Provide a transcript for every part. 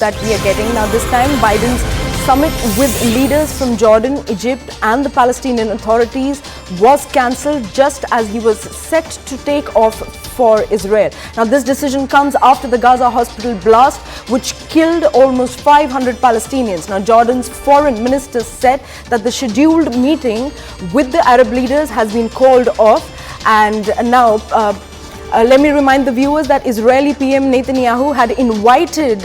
that we are getting. Now this time Biden's summit with leaders from Jordan, Egypt and the Palestinian authorities was cancelled just as he was set to take off for Israel. Now this decision comes after the Gaza hospital blast which killed almost 500 Palestinians. Now Jordan's foreign minister said that the scheduled meeting with the Arab leaders has been called off, and now let me remind the viewers that Israeli PM Netanyahu had invited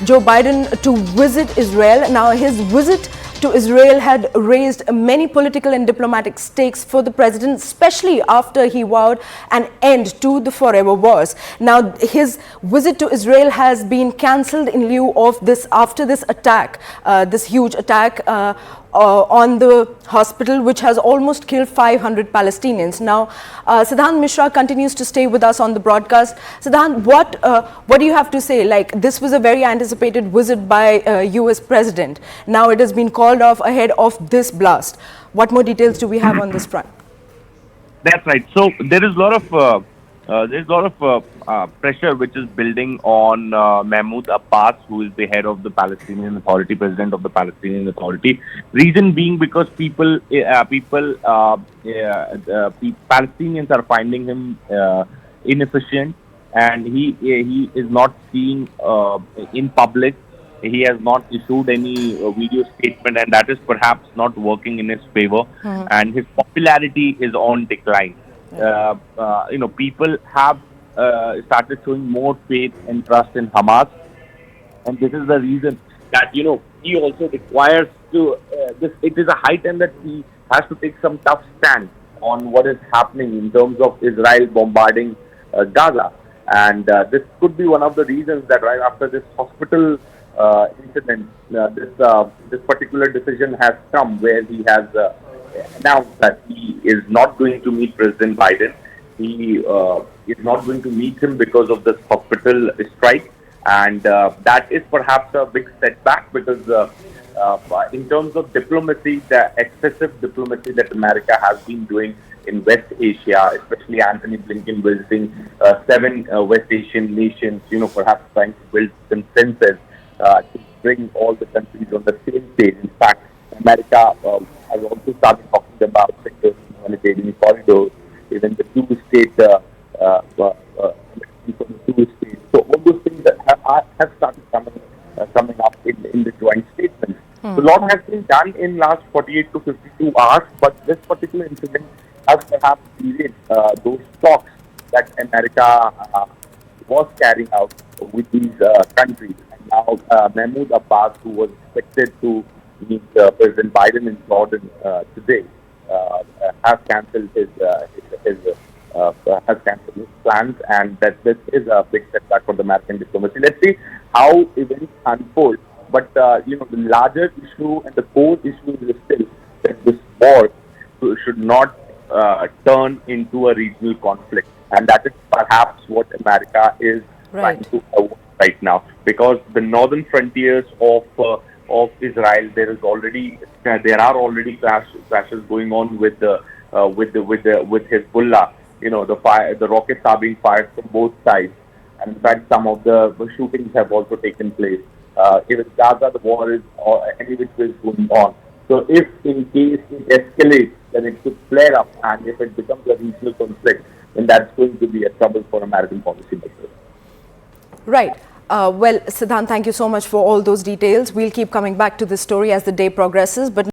Joe Biden to visit Israel. Now his visit to Israel had raised many political and diplomatic stakes for the president, especially after he vowed an end to the forever wars. Now his visit to Israel has been cancelled in lieu of this, after this attack, this huge attack on the hospital, which has almost killed 500 Palestinians. Now, Siddhant Mishra continues to stay with us on the broadcast. Siddhant, what do you have to say? Like, this was a very anticipated visit by US President. Now it has been called off ahead of this blast. What more details do we have on this front? That's right. So there is a lot of pressure which is building on Mahmound Abbas, who is the head of the Palestinian Authority, president of the Palestinian Authority. Reason being because Palestinians are finding him inefficient, and he is not seen in public. He has not issued any video statement, and that is perhaps not working in his favor. And his popularity is on decline. People have started showing more faith and trust in Hamas, and this is the reason that he also requires to. It is a high time that he has to take some tough stand on what is happening in terms of Israel bombarding Gaza, and this could be one of the reasons that right after this hospital incident, this particular decision has come, where he has announced that he is not going to meet President Biden. He is not going to meet him because of this hospital strike, and that is perhaps a big setback because in terms of diplomacy, the excessive diplomacy that America has been doing in West Asia, especially Anthony Blinken visiting 7 West Asian nations, perhaps trying to build consensus to bring all the countries on the same page. In fact, America has also started talking about securing humanitarian corridors, even the two-state, So all those things that have started coming up in the joint statements. So a lot has been done in last 48 to 52 hours, but this particular incident has perhaps derailed those talks that America was carrying out with these countries. And now Mahmound Abbas, who was expected to meet President Biden in Jordan today, has cancelled his plans, and that this is a big setback for the American diplomacy. Let's see how events unfold. But the larger issue and the core issue is still that this war should not turn into a regional conflict, and that is perhaps what America is trying to avoid right now, because the northern frontiers of Israel, there are already clashes going on with Hezbollah. The rockets are being fired from both sides, and in fact some of the shootings have also taken place. Even Gaza, the war is any which way going on. So if in case it escalates, then it could flare up, and if it becomes a regional conflict, then that's going to be a trouble for American policymakers. Right. Well, Siddhant, thank you so much for all those details. We'll keep coming back to this story as the day progresses. But